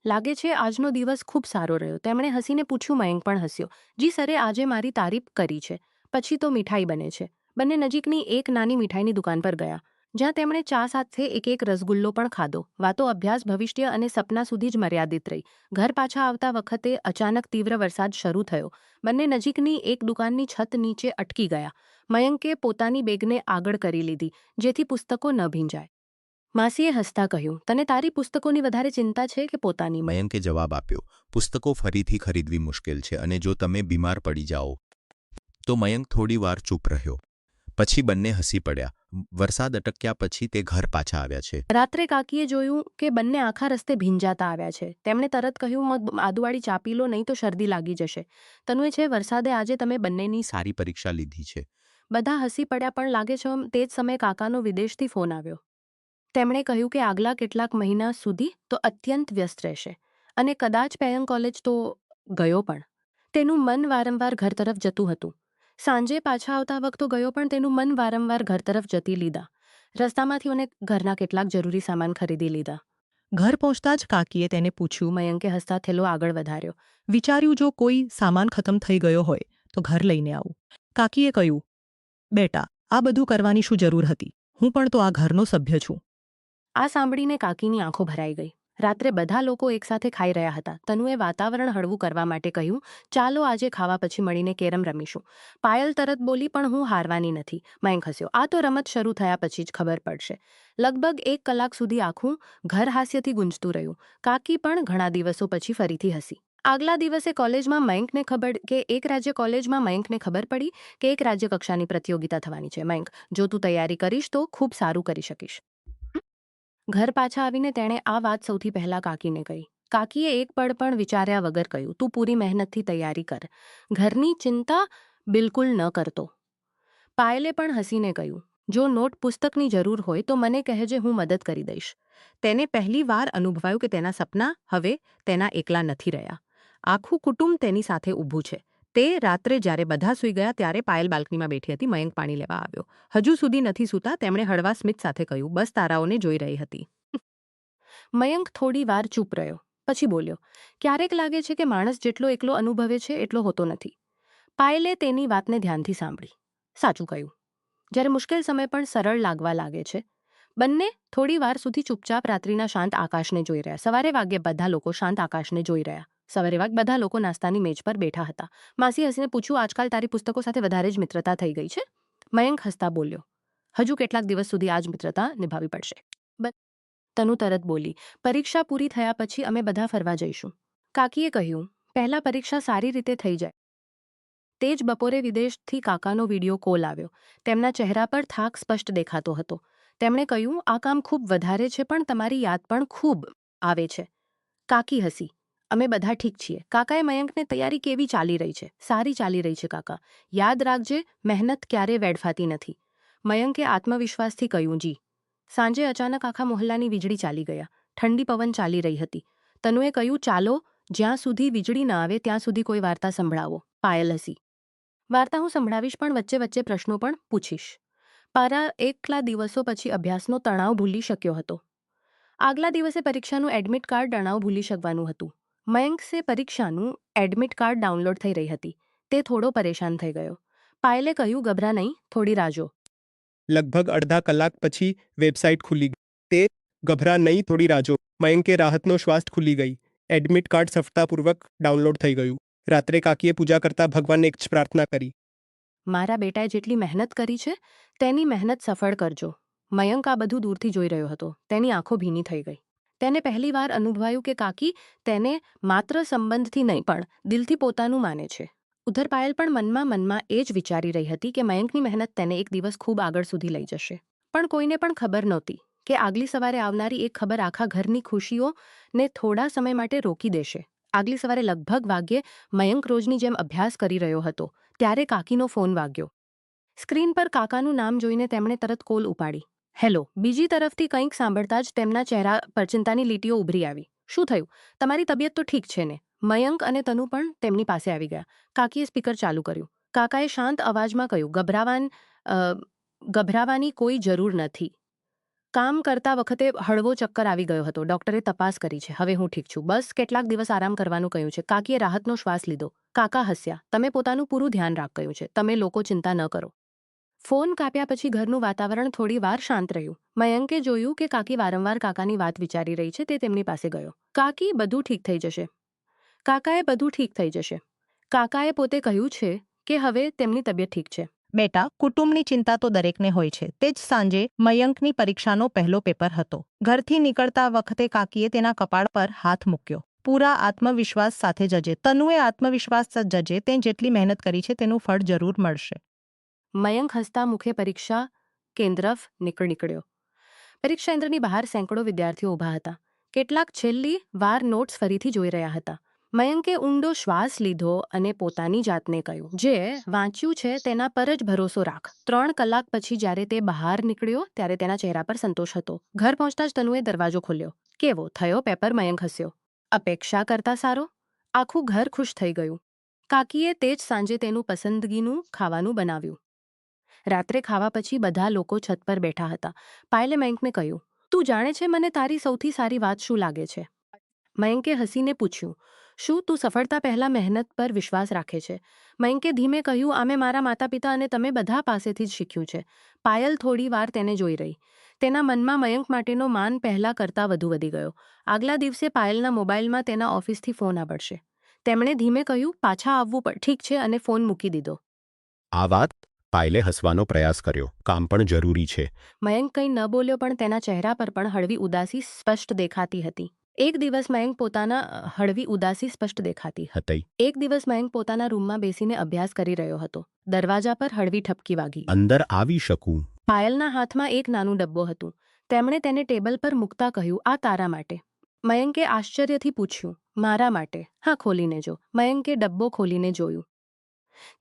લાગે છે આજનો દિવસ ખૂબ સારો રહ્યો. તેમણે હસીને પૂછ્યું. મયંક પણ હસ્યો. જી સરે આજે મારી તારીફ કરી છે. પછી તો મીઠાઈ બને છે. બંને નજીકની એક નાની મીઠાઈની દુકાન પર ગયા, જ્યાં તેમણે ચા સાથે એક રસગુલ્લો પણ ખાધો. વાતો અભ્યાસ, ભવિષ્ય અને સપના સુધી જ મર્યાદિત રહી. ઘર પાછા આવતા વખતે અચાનક તીવ્ર વરસાદ શરૂ થયો. બંને નજીકની એક દુકાનની છત નીચે અટકી ગયા. મયંકે પોતાની બેગને આગળ કરી લીધી, જેથી પુસ્તકો ન ભીંજાય. માસીએ હસતા કહ્યું, તને તારી પુસ્તકોની વધારે ચિંતા છે કે પોતાની? મયંકે જવાબ આપ્યો, પુસ્તકો ફરીથી ખરીદવી મુશ્કેલ છે અને જો તમે બીમાર પડી જાઓ તો. મયંક થોડી વાર ચૂપ રહ્યો. પછી બંને હસી પડ્યા. વરસાદ અટક્યા પછી તે ઘર પાછા આવ્યા છે. રાત્રે કાકીએ જોયું કે બંને આખા રસ્તે ભીંજાતા આવ્યા છે. તેમણે તરત કહ્યું, આદુવાળી ચા પી લો, નહીં તો શરદી લાગી જશે. તનુએ છે, વરસાદે આજે તમે બંનેની સારી પરીક્ષા લીધી છે. બધા હસી પડ્યા. પણ લાગે છે તે જ સમયે કાકાનો વિદેશથી ફોન આવ્યો. તેમણે કહ્યું કે આગલા કેટલાક મહિના સુધી તો અત્યંત વ્યસ્ત રહેશે અને કદાચ પેયંગ કોલેજ તો ગયો પણ. તેનું મન વારંવાર ઘર તરફ જતું હતું. સાંજે પાછા આવતા વખતે ગયો પણ તેનું મન વારંવાર ઘર તરફ જતી લીધા. રસ્તામાંથી અને ઘરના કેટલાક જરૂરી સામાન ખરીદી લીધા. ઘર પહોંચતા જ કાકીએ તેને પૂછ્યું. મયંકે હસતા થેલો આગળ વધાર્યો. વિચાર્યું જો કોઈ સામાન ખતમ થઈ ગયો હોય તો ઘર લઈને આવું. કાકીએ કહ્યું, બેટા, આ બધું કરવાની શું જરૂર હતી? હું પણ તો આ ઘરનો સભ્ય છું. આ સાંભળીને કાકીની આંખો ભરાઈ ગઈ. રાત્રે બધા લોકો એકસાથે ખાઈ રહ્યા હતા. તનુએ વાતાવરણ હળવું કરવા માટે કહ્યું, ચાલો આજે ખાવા પછી મળીને કેરમ રમીશું. પાયલ તરત બોલી, પણ હું હારવાની નથી. મયંક હસ્યો. આ તો રમત શરૂ થયા પછી જ ખબર પડશે. લગભગ 1 કલાક સુધી આખું ઘર હાસ્યથી ગુંજતું રહ્યું. કાકી પણ ઘણા દિવસો પછી ફરીથી હસી. આગલા દિવસે કોલેજમાં મયંકને ખબર પડી કે એક રાજ્ય કક્ષાની પ્રતિયોગિતા થવાની છે. મયંક, જો તું તૈયારી કરીશ તો ખૂબ સારું કરી શકીશ. ઘર પાછા આવીને તેણે આ વાત સૌથી પહેલા કાકીને કહી. કાકીએ એક પળ પણ વિચાર્યા વગર કહ્યું, તું પૂરી મહેનતથી તૈયારી કર. ઘરની ચિંતા બિલકુલ ન કરતો. પાયલે પણ હસીને કહ્યું, જો નોટ પુસ્તકની જરૂર હોય તો મને કહેજે, હું મદદ કરી દઈશ. તેને પહેલી વાર અનુભવાયું કે તેના સપના હવે તેના એકલા નથી રહ્યા. આખું કુટુંબ તેની સાથે ઊભું છે. તે રાત્રે જ્યારે બધા સૂઈ ગયા ત્યારે પાયલ બાલ્કનીમાં બેઠી હતી. મયંક પાણી લેવા આવ્યો. હજુ સુધી નથી સૂતા. તેમણે હળવા સ્મિત સાથે કહ્યું, બસ તારાઓને જોઈ રહી હતી. મયંક થોડી વાર ચૂપ રહ્યો. પછી બોલ્યો, ક્યારેક લાગે છે કે માણસ જેટલો એકલો અનુભવે છે એટલો હોતો નથી. પાયલે તેની વાતને ધ્યાનથી સાંભળી. સાચું કહ્યું. જ્યારે મુશ્કેલ સમય પણ સરળ લાગવા લાગે છે. બંને થોડી વાર સુધી ચૂપચાપ રાત્રિના શાંત આકાશને જોઈ રહ્યા. સવારે વાગ્યે બધા લોકો શાંત આકાશને જોઈ રહ્યા. બધા લોકો નાસ્તાની મેજ પર બેઠા હતા. માસી હસીને પૂછ્યું, આજકાલ તારી પુસ્તકો સાથે વધારે જ મિત્રતા થઈ ગઈ છે? મયંક હસતા બોલ્યો, હજુ કેટલાક દિવસ સુધી આ જ મિત્રતા નિભાવવી પડશે. તનુ તરત બોલી, પરીક્ષા પૂરી થયા પછી અમે બધા ફરવા જઈશું. કાકીએ કહ્યું, પહેલા પરીક્ષા સારી રીતે થઈ જાય. તે જ બપોરે વિદેશથી કાકાનો વિડીયો કોલ આવ્યો. તેમના ચહેરા પર થાક સ્પષ્ટ દેખાતો હતો. તેમણે કહ્યું, આ કામ ખૂબ વધારે છે, પણ તમારી યાદ પણ ખૂબ આવે છે. કાકી હસી. અમે બધા ઠીક છીએ. કાકાએ મયંકને તૈયારી કેવી ચાલી રહી છે? સારી ચાલી રહી છે કાકા. યાદ રાખજે, મહેનત ક્યારે વેડફાતી નથી. મયંકે આત્મવિશ્વાસથી કહ્યું, જી. સાંજે અચાનક આખા મોહલ્લાની વીજળી ચાલી ગયા. ઠંડી પવન ચાલી રહી હતી. તનુએ કહ્યું, ચાલો, જ્યાં સુધી વીજળી ન આવે ત્યાં સુધી કોઈ વાર્તા સંભળાવો. પાયલ હસી. વાર્તા હું સંભળાવીશ, પણ વચ્ચે વચ્ચે પ્રશ્નો પણ પૂછીશ. પારા એકલા દિવસો પછી અભ્યાસનો તણાવ ભૂલી શક્યો હતો. આગલા દિવસે પરીક્ષાનું એડમિટ કાર્ડ તણાવ ભૂલી શકવાનું હતું. મયંકસે પરીક્ષાનું એડમિટ કાર્ડ ડાઉનલોડ થઈ રહી હતી. તે થોડો પરેશાન થઈ ગયો. પાયલે કહ્યું, ગભરા નહીં, થોડી રાહ જો. લગભગ અડધા કલાક પછી વેબસાઇટ ખુલી ગઈ. તે ગભરા નહીં, થોડી રાહ જો. મયંકે રાહતનો શ્વાસ ખુલી ગઈ. એડમિટ કાર્ડ સફળતાપૂર્વક ડાઉનલોડ થઈ ગયું. રાત્રે કાકીએ પૂજા કરતા ભગવાનને એક જ પ્રાર્થના કરી. મારા બેટાએ જેટલી મહેનત કરી છે તેની મહેનત સફળ કરજો. મયંક આ બધું દૂરથી જોઈ રહ્યો હતો. તેની આંખો ભીની થઈ ગઈ. તેને પહેલીવાર અનુભવાયું કે કાકી તેને માત્ર સંબંધથી નહીં પણ દિલથી પોતાનું માને છે. ઉધર પાયલ પણ મનમાં એ જ વિચારી રહી હતી કે મયંકની મહેનત તેને એક દિવસ ખૂબ આગળ સુધી લઈ જશે. પણ કોઈને પણ ખબર નહોતી કે આગલી સવારે આવનારી એક ખબર આખા ઘરની ખુશીઓને થોડા સમય માટે રોકી દેશે. આગલી સવારે લગભગ વાગ્યે મયંક રોજની જેમ અભ્યાસ કરી રહ્યો હતો ત્યારે કાકીનો ફોન વાગ્યો. સ્ક્રીન પર કાકાનું નામ જોઈને તેમણે તરત કોલ ઉપાડી. હેલો. બીજી તરફથી કંઈક સાંભળતા જ તેમના ચહેરા પર ચિંતાની લીટીઓ ઉભરી આવી. શું થયું? તમારી તબિયત તો ઠીક છે ને? મયંક અને તનુ પણ તેમની પાસે આવી ગયા. કાકીએ સ્પીકર ચાલુ કર્યું. કાકાએ શાંત અવાજમાં કહ્યું, ગભરાવાની કોઈ જરૂર નથી. કામ કરતા વખતે હળવો ચક્કર આવી ગયો હતો. ડોક્ટરે તપાસ કરી છે. હવે હું ઠીક છું. બસ કેટલાક દિવસ આરામ કરવાનું કહ્યું છે. કાકીએ રાહતનો શ્વાસ લીધો. કાકા હસ્યા. તમે પોતાનું પૂરું ધ્યાન રાખ કહ્યું છે. તમે લોકો ચિંતા ન કરો. ફોન કાપ્યા પછી ઘરનું વાતાવરણ થોડી વાર શાંત રહ્યું. મયંકે જોયું કે કાકી વારંવાર કાકાની વાત વિચારી રહી છે. તે તેમની પાસે ગયો. કાકી, બધું ઠીક થઈ જશે. કાકાએ બધું ઠીક થઈ જશે. કાકાએ પોતે કહ્યું છે કે હવે તેમની તબિયત ઠીક છે. બેટા, કુટુંબની ચિંતા તો દરેકને હોય છે. તે જ સાંજે મયંકની પરીક્ષાનો પહેલો પેપર હતો. ઘરથી નીકળતા વખતે કાકીએ તેના કપાળ પર હાથ મૂક્યો. પૂરા આત્મવિશ્વાસ સાથે જજે. તનુએ આત્મવિશ્વાસ જજે. તે જેટલી મહેનત કરી છે તેનું ફળ જરૂર મળશે. મયંક હસતા મુખે પરીક્ષા કેન્દ્ર નીકળ્યો. પરીક્ષા કેન્દ્રની બહાર સેંકડો વિદ્યાર્થીઓ ઊભા હતા. કેટલાક છેલ્લી વાર નોટ્સ ફરીથી જોઈ રહ્યા હતા. મયંકે ઊંડો શ્વાસ લીધો અને પોતાની જાતને કહ્યું, જે વાંચ્યું છે તેના પર જ ભરોસો રાખ. 3 કલાક પછી જ્યારે તે બહાર નીકળ્યો ત્યારે તેના ચહેરા પર સંતોષ હતો. ઘર પહોંચતા જ તનુએ દરવાજો ખોલ્યો. કેવો થયો પેપર? મયંક હસ્યો. અપેક્ષા કરતા સારો. આખું ઘર ખુશ થઈ ગયું. કાકીએ તે જ સાંજે તેનું પસંદગીનું ખાવાનું બનાવ્યું. રાત્રે ખાવા પછી બધા લોકો છત પર બેઠા હતા. પાયલે મયંકને કહ્યું, તું જાણે છે મને તારી સૌથી સારી વાત શું લાગે છે? મયંકે હસીને પૂછ્યું, શું તું સફળતા પહેલા મહેનત પર વિશ્વાસ રાખે છે? મયંકે ધીમે કહ્યું, આ મેં મારા માતા પિતા અને તમે બધા પાસેથી જ શીખ્યું છે. પાયલ થોડી વાર તેને જોઈ રહી. તેના મનમાં મયંક માટેનો માન પહેલા કરતાં વધુ વધી ગયો. આગલા દિવસે પાયલના મોબાઈલમાં તેના ઓફિસથી ફોન આવડશે. તેમણે ધીમે કહ્યું, પાછા આવવું ઠીક છે, અને ફોન મૂકી દીધો. આ વાત પાયલે હસવાનો પ્રયાસ કર્યો. કામ પણ જરૂરી છે. મયંક કંઈ ન બોલ્યો, પણ તેના ચહેરા પર પણ હળવી ઉદાસી સ્પષ્ટ દેખાતી હતી. એક દિવસ મયંક પોતાના રૂમમાં બેસીને અભ્યાસ કરી રહ્યો હતો. દરવાજા પર હળવી ઠપકી વાગી. અંદર આવી શકું? પાયલના હાથમાં એક નાનું ડબ્બો હતું. તેમણે તેને ટેબલ પર મૂકતા કહ્યું, આ તારા માટે. મયંકે આશ્ચર્યથી પૂછ્યું, મારા માટે? હા, ખોલીને જો. મયંકે ડબ્બો ખોલીને જોયું.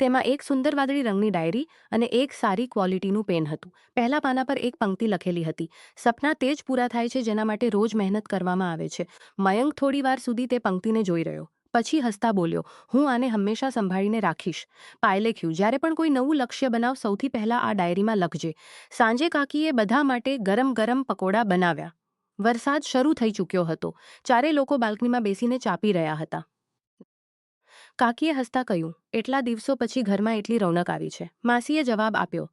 તેમાં એક સુંદર વાદળી રંગની ડાયરી અને એક સારી ક્વોલિટીનું પેન હતું. પહેલા પાના પર એક પંક્તિ લખેલી હતી, સપના તે જ પૂરા થાય છે જેના માટે રોજ મહેનત કરવામાં આવે છે. મયંક થોડી વાર સુધી તે પંક્તિને જોઈ રહ્યો. પછી હસતા બોલ્યો, હું આને હંમેશા સંભાળીને રાખીશ. પાયલે કહ્યું, જ્યારે પણ કોઈ નવું લક્ષ્ય બનાવ, સૌથી પહેલા આ ડાયરીમાં લખજે. સાંજે કાકીએ બધા માટે ગરમ ગરમ પકોડા બનાવ્યા. વરસાદ શરૂ થઈ ચૂક્યો હતો. ચારે લોકો બાલ્કનીમાં બેસીને ચા પી રહ્યા હતા. કાકીએ હસતા કહ્યું, એટલા દિવસો પછી ઘરમાં એટલી રોનક આવી છે. માસીએ જવાબ આપ્યો,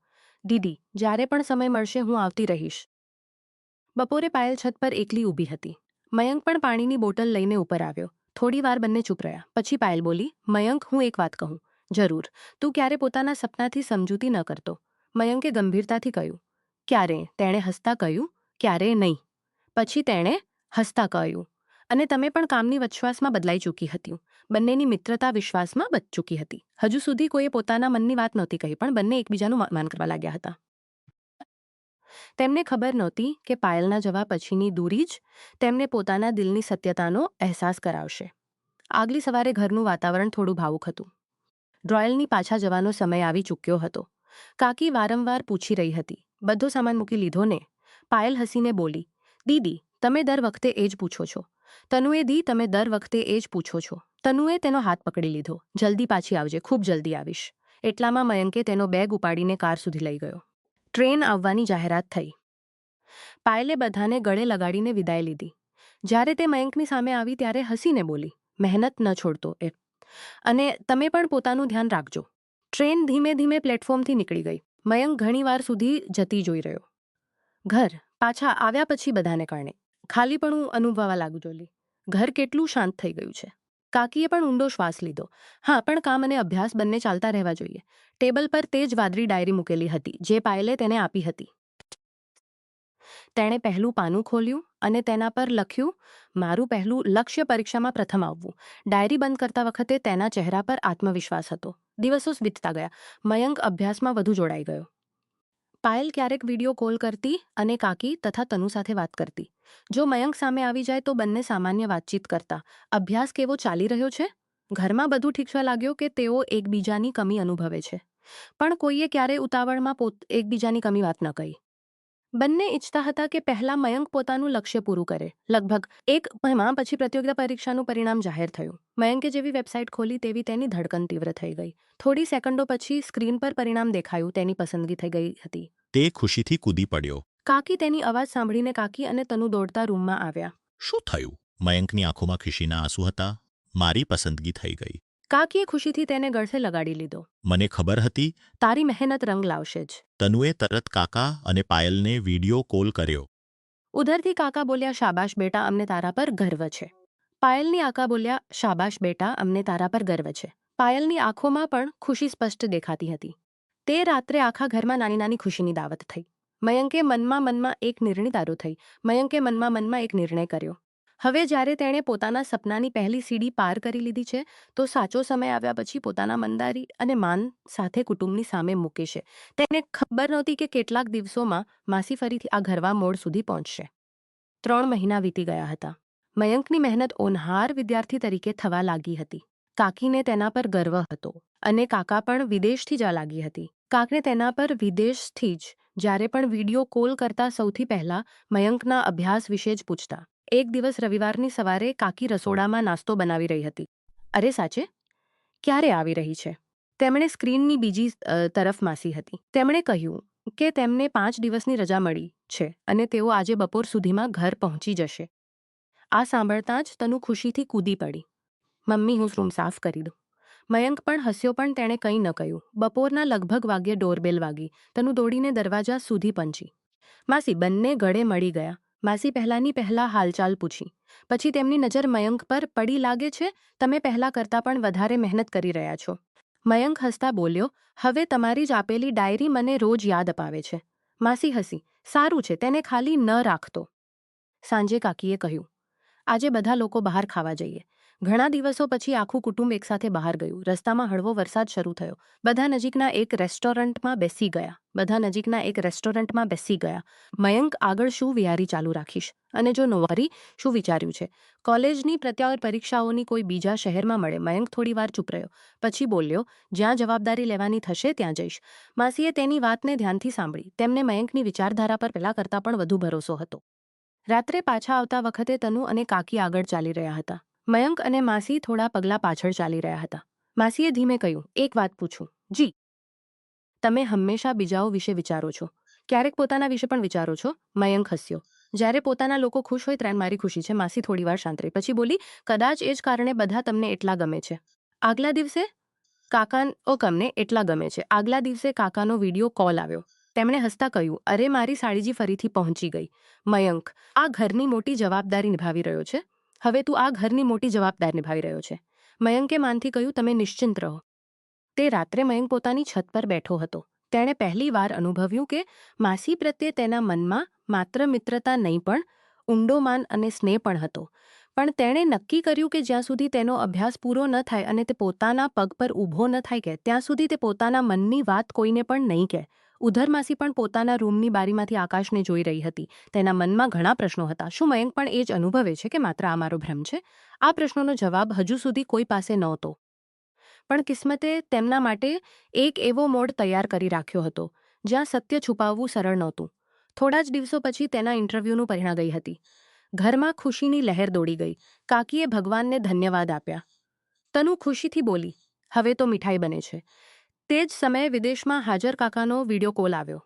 દીદી, જ્યારે પણ સમય મળશે હું આવતી રહીશ. બપોરે પાયલ છત પર એકલી ઊભી હતી. મયંક પણ પાણીની બોટલ લઈને ઉપર આવ્યો. થોડી વાર બંને ચૂપ રહ્યા. પછી પાયલ બોલી, મયંક, હું એક વાત કહું? જરૂર. તું ક્યારે પોતાના સપનાથી સમજૂતી ન કરતો. મયંકે ગંભીરતાથી કહ્યું. ક્યારે? તેણે હસતા કહ્યું, ક્યારે નહીં. પછી તેણે હસતા કહ્યું, અને તમે પણ કામની વચવાસમાં બદલાઈ ચૂકી હતી. બંનેની મિત્રતા વિશ્વાસમાં બચ ચૂકી હતી. હજુ સુધી કોઈએ પોતાના મનની વાત નહોતી કહી, પણ બંને એકબીજાનું માન કરવા લાગ્યા હતા. તેમને ખબર નહોતી કે પાયલના જવા પછીની દૂરી જ તેમને પોતાના દિલની સત્યતાનો અહેસાસ કરાવશે. આગલી સવારે ઘરનું વાતાવરણ થોડું ભાવુક હતું. ડ્રોયલની પાછા જવાનો સમય આવી ચૂક્યો હતો. કાકી વારંવાર પૂછી રહી હતી, બધો સામાન મૂકી લીધો ને? પાયલ હસીને બોલી, દીદી, તમે દર વખતે એ જ પૂછો છો. તમે દર વખતે એ જ પૂછો છો. તનુએ તેનો હાથ પકડી લીધો. જલ્દી પાછી આવજે, ખૂબ જલ્દી આવીશ. એટલામાં મયંકે તેનો બેગ ઉપાડીને કાર સુધી લઈ ગયો. ટ્રેન આવવાની જાહેરાત થઈ. પાયલે બધાને ગળે લગાડીને વિદાય લીધી. જ્યારે તે મયંકની સામે આવી ત્યારે હસીને બોલી, મહેનત ન છોડતો એ. અને તમે પણ પોતાનું ધ્યાન રાખજો. ટ્રેન ધીમે ધીમે પ્લેટફોર્મથી નીકળી ગઈ. મયંક ઘણીવાર સુધી જતી જોઈ રહ્યો. ઘર પાછા આવ્યા પછી બધાને કારણે ખાલીપણું અનુભવવા લાગ્યું. ઘર કેટલું શાંત થઈ ગયું છે. કાકીએ પણ ઊંડો શ્વાસ લીધો. હા, પણ કામ અને અભ્યાસ બંને ચાલતા રહેવા જોઈએ. ટેબલ પર તે જ વાદળી ડાયરી મૂકેલી હતી જે પાયલે તેને આપી હતી. તેણે પહેલું પાનું ખોલ્યું અને તેના પર લખ્યું, મારું પહેલું લક્ષ્ય પરીક્ષામાં પ્રથમ આવવું. ડાયરી બંધ કરતા વખતે તેના ચહેરા પર આત્મવિશ્વાસ હતો. દિવસો વીતતા ગયા. મયંક અભ્યાસમાં વધુ જોડાઈ ગયો. પાયલ ક્યારેક વિડીયો કોલ કરતી અને કાકી તથા તનુ સાથે વાત કરતી. જો મયંક સામે આવી જાય તો બંને સામાન્ય વાતચીત કરતા. અભ્યાસ કેવો ચાલી રહ્યો છે? ઘરમાં બધું ઠીક લાગ્યો કે તેઓ એકબીજાની કમી અનુભવે છે? પણ કોઈએ ક્યારેય ઉતાવળમાં એકબીજાની કમી વાત ન કહી. બંને ઈચ્છતા હતા કે પહેલા મયંક પોતાનું લક્ષ્ય પૂરું કરે. લગભગ એક મહિના પછી પ્રતિયોગિતા પરીક્ષાનું પરિણામ જાહેર થયું. મયંકે જેવી વેબસાઇટ ખોલી તેવી તેની ધડકન તીવ્ર થઈ ગઈ. થોડી સેકન્ડો પછી સ્ક્રીન પર પરિણામ દેખાયું. તેની પસંદગી થઈ ગઈ હતી. તે ખુશીથી કૂદી પડ્યો. કાકી તેની અવાજ સાંભળીને કાકી અને તનુ દોડતા રૂમમાં આવ્યા. શું થયું? મયંકની આંખોમાં ખુશીના આંસુ હતા. મારી પસંદગી થઈ ગઈ. કાકીએ ખુશીથી તેને ગળથે લગાડી લીધો. મને ખબર હતી. તારી મહેનત રંગ લાવશે જ. તનુએ તરત કાકા અને પાયલને વિડીયો કોલ કર્યો. ઉધરથી કાકા બોલ્યા, શાબાશ બેટા, અમને તારા પર ગર્વ છે. પાયલની આકા બોલ્યા, શાબાશ બેટા, અમને તારા પર ગર્વ છે. પાયલની આંખોમાં પણ ખુશી સ્પષ્ટ દેખાતી હતી. તે રાત્રે આખા ઘરમાં નાની નાની ખુશીની દાવત થઈ. મયંકે મનમાં એક નિર્ણય કર્યો. હવે જ્યારે તેણે પોતાના સપનાની પહેલી સીડી પાર કરી લીધી છે તો સાચો સમય આવ્યા પછી પોતાના મનદારી અને માન સાથે કુટુંબની સામે મૂકે છે. તેને ખબર નહોતી કે કેટલાક દિવસોમાં માસી ફરીથી આ ઘરવા મોડ સુધી પહોંચશે. 3 મહિના વીતી ગયા હતા. મયંકની મહેનત ઓનહાર વિદ્યાર્થી તરીકે થવા લાગી હતી. કાકીને તેના પર ગર્વ હતો અને કાકા પણ વિદેશથી જ લાગી હતી. કાકને તેના પર વિદેશથી જ જ્યારે પણ વિડીયો કોલ કરતા સૌથી પહેલા મયંકના અભ્યાસ વિશે જ પૂછતા. એક દિવસ રવિવારની સવારે કાકી રસોડામાં નાસ્તો બનાવી રહી હતી. અરે સાચે? ક્યારે આવી રહી છે? તેમણે સ્ક્રીનની બીજી તરફ માસી હતી. તેમણે કહ્યું કે તેમને 5 દિવસની રજા મળી છે અને તેઓ આજે બપોર સુધીમાં ઘર પહોંચી જશે. આ સાંભળતા જ તનુ ખુશીથી કૂદી પડી. મમ્મી, હું રૂમ સાફ કરી દઉં. મયંક પણ હસ્યો પણ તેણે કંઈ ન કહ્યું. બપોરના લગભગ વાગ્યે ડોરબેલ વાગી. તનુ દોડીને દરવાજા સુધી પહોંચી. માસી બંને ગળે મળી ગયા. માસી પહેલા હાલચાલ પૂછી. પછી તેમની નજર મયંક પર પડી. લાગે છે તમે પહેલા કરતાં પણ વધારે મહેનત કરી રહ્યા છો. મયંક હસતા બોલ્યો, હવે તમારી જ આપેલી ડાયરી મને રોજ યાદ અપાવે છે. માસી હસી. સારું છે, તેને ખાલી ન રાખતો. સાંજે કાકીએ કહ્યું, આજે બધા લોકો બહાર ખાવા જઈએ. ઘણા દિવસો પછી આખું કુટુંબ એકસાથે બહાર ગયું. રસ્તામાં હળવો વરસાદ શરૂ થયો. બધા નજીકના એક રેસ્ટોરન્ટમાં બેસી ગયા. મયંક આગળ શું વિહારી ચાલુ રાખીશ અને જો નોવારી શું વિચાર્યું છે? કોલેજની પ્રત્યાયન પરીક્ષાઓની કોઈ બીજા શહેરમાં મળે. મયંક થોડી વાર ચૂપ રહ્યો. પછી બોલ્યો, જ્યાં જવાબદારી લેવાની થશે ત્યાં જઈશ. માસીએ તેની વાતને ધ્યાનથી સાંભળી. તેમને મયંકની વિચારધારા પર પહેલા કરતાં પણ વધુ ભરોસો હતો. રાત્રે પાછા આવતા વખતે તનુ અને કાકી આગળ ચાલી રહ્યા હતા. મયંક અને માસી થોડા પગલાં પાછળ ચાલી રહ્યા હતા. માસીએ ધીમે કહ્યું, એક વાત પૂછું? જી. તમે હંમેશા બીજાઓ વિશે વિચારો છો. ક્યારેક પોતાના વિશે પણ વિચારો છો? મયંક હસ્યો. જ્યારે પોતાના લોકો ખુશ હોય ત્યારે મારી ખુશી છે. માસી થોડીવાર શાંત રહી. પછી બોલી, કદાચ એ જ કારણે બધા તમને એટલા ગમે છે. આગલા દિવસે કાકાનો વિડીયો કોલ આવ્યો. તેમણે હસતા કહ્યું, અરે મારી સાળીજી ફરીથી પહોંચી ગઈ. મયંક, આ ઘરની મોટી જવાબદારી નિભાવી રહ્યો છે. હવે તું આ ઘરની મોટી જવાબદારી નિભાવી રહ્યો છે. મયંકે માનથી કહ્યું, તમે નિશ્ચિંત રહો. તે રાત્રે મયંક પોતાની છત પર બેઠો હતો. તેણે પહેલી વાર અનુભવ્યું કે માસી પ્રત્યે તેના મનમાં માત્ર મિત્રતા નહીં પણ ઊંડો માન અને સ્નેહ પણ હતો. પણ તેણે નક્કી કર્યું કે જ્યાં સુધી તેનો અભ્યાસ પૂરો ન થાય અને તે પોતાના પગ પર ઊભો ન થાય કે ત્યાં સુધી તે પોતાના મનની વાત કોઈને પણ નહીં કહે. ઉધર માસી પણ પોતાના રૂમની બારીમાંથી આકાશને જોઈ રહી હતી. તેના મનમાં ઘણા પ્રશ્નો હતા. શું મયંક પણ એ જ અનુભવે છે કે માત્ર આ મારો ભ્રમ છે? આ પ્રશ્નોનો જવાબ હજુ સુધી કોઈ પાસે નહોતો. પણ કિસ્મતે તેમના માટે એક એવો મોડ તૈયાર કરી રાખ્યો હતો જ્યાં સત્ય છુપાવવું સરળ નહોતું. થોડા જ દિવસો પછી તેના ઇન્ટરવ્યૂનું પરિણામ ગઈ હતી. ઘરમાં ખુશીની લહેર દોડી ગઈ. કાકીએ ભગવાનને ધન્યવાદ આપ્યા. તનુ ખુશીથી બોલી, હવે તો મીઠાઈ બને છે. તે જ સમયે વિદેશમાં હાજર કાકાનો વિડીયો કોલ આવ્યો.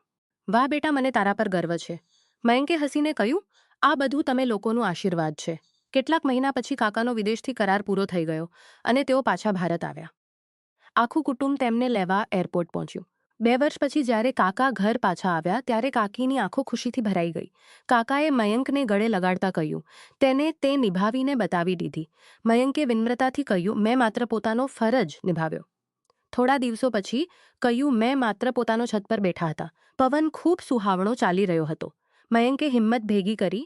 વાહ બેટા, મને તારા પર ગર્વ છે. મયંકે હસીને કહ્યું, આ બધું તમે લોકોનું આશીર્વાદ છે. કેટલાક મહિના પછી કાકાનો વિદેશથી કરાર પૂરો થઈ ગયો અને તેઓ પાછા ભારત આવ્યા. આખું કુટુંબ તેમને લેવા એરપોર્ટ પહોંચ્યું. 2 વર્ષ પછી જ્યારે કાકા ઘર પાછા આવ્યા ત્યારે કાકીની આંખો ખુશીથી ભરાઈ ગઈ. કાકાએ મયંકને ગળે લગાડતા કહ્યું, તેને તે નિભાવીને બતાવી દીધી. મયંકે વિનમ્રતાથી કહ્યું, મેં માત્ર પોતાનો ફરજ નિભાવ્યો. થોડા દિવસો પછી કહ્યું, મેં માત્ર પોતાનો છત પર બેઠા હતા. પવન ખૂબ સુહાવણો ચાલી રહ્યો હતો. મયંકે હિંમત ભેગી કરી,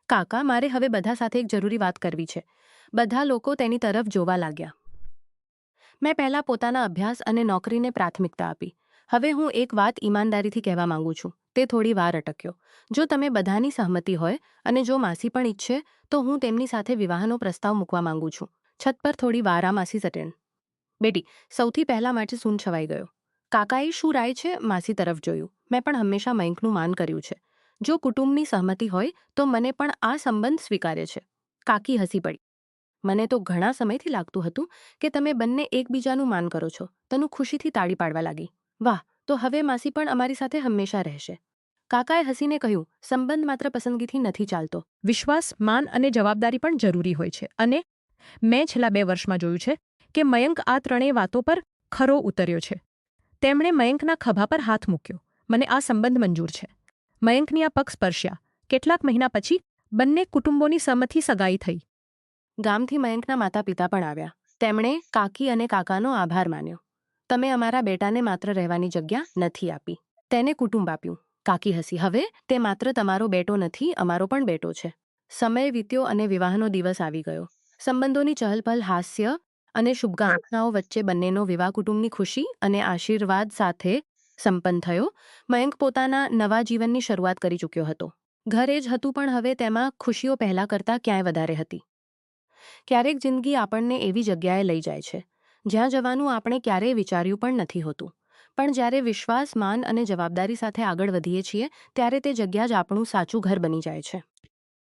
કાકા, મારે હવે બધા સાથે એક જરૂરી વાત કરવી છે. બધા લોકો તેની તરફ જોવા લાગ્યા. મેં પહેલા પોતાના અભ્યાસ અને નોકરીને પ્રાથમિકતા આપી. હવે હું એક વાત ઈમાનદારીથી કહેવા માંગુ છું. તે થોડી વાર અટક્યો. જો તમે બધાની સહમતિ હોય અને જો માસી પણ ઈચ્છે તો હું તેમની સાથે વિવાહનો પ્રસ્તાવ મૂકવા માંગુ છું. છત પર થોડી વાર આ માસી સટેન. બેટી, સૌથી પહેલા માટે સૂન છવાઈ ગયો. કાકાએ શું રાય છે માસી તરફ જોયું. મેં પણ હંમેશા મયંકનું માન કર્યું છે. જો કુટુંબની સહમતિ હોય તો મને પણ આ સંબંધ સ્વીકાર્ય છે. કાકી હસી પડી. મને તો ઘણા સમયથી લાગતું હતું કે તમે બંને એકબીજાનું માન કરો છો. તનુ ખુશીથી તાળી પાડવા લાગી. વાહ, તો હવે માસી પણ અમારી સાથે હંમેશા રહેશે. કાકાએ હસીને કહ્યું, સંબંધ માત્ર પસંદગીથી નથી ચાલતો. વિશ્વાસ, માન અને જવાબદારી પણ જરૂરી હોય છે. અને મેં છેલ્લા 2 વર્ષમાં જોયું છે કે મયંક આ ત્રણેય વાતો પર ખરો ઉતર્યો છે. તેમણે મયંકના ખભા પર હાથ મૂક્યો. મને આ સંબંધ મંજૂર છે. મયંકની આ પગ સ્પર્શ્યા. કેટલાક મહિના પછી બંને કુટુંબોની સહમતિ સગાઈ થઈ. ગામથી મયંકના માતા પિતા પણ આવ્યા. તેમણે કાકી અને કાકાનો આભાર માન્યો. તમે અમારા બેટાને માત્ર રહેવાની જગ્યા નથી આપી, તેને કુટુંબ આપ્યું. કાકી હસી. હવે તે માત્ર તમારો બેટો નથી, અમારો પણ બેટો છે. સમય વીત્યો અને વિવાહનો દિવસ આવી ગયો. સંબંધોની ચહલપહલ, હાસ્ય અને શુભકામનાઓ વચ્ચે બંનેનો વિવાહ કુટુંબની ખુશી અને આશીર્વાદ સાથે સંપન્ન થયો. મયંક પોતાના નવા જીવનની શરૂઆત કરી ચૂક્યો હતો. ઘર એ જ હતું પણ હવે તેમાં ખુશીઓ પહેલાં કરતાં ક્યાંય વધારે હતી. ક્યારેક જિંદગી આપણને એવી જગ્યાએ લઈ જાય છે જ્યાં જવાનું આપણે ક્યારેય વિચાર્યું પણ નથી હોતું. પણ જ્યારે વિશ્વાસ, માન અને જવાબદારી સાથે આગળ વધીએ છીએ ત્યારે તે જગ્યા જ આપણું સાચું ઘર બની જાય છે.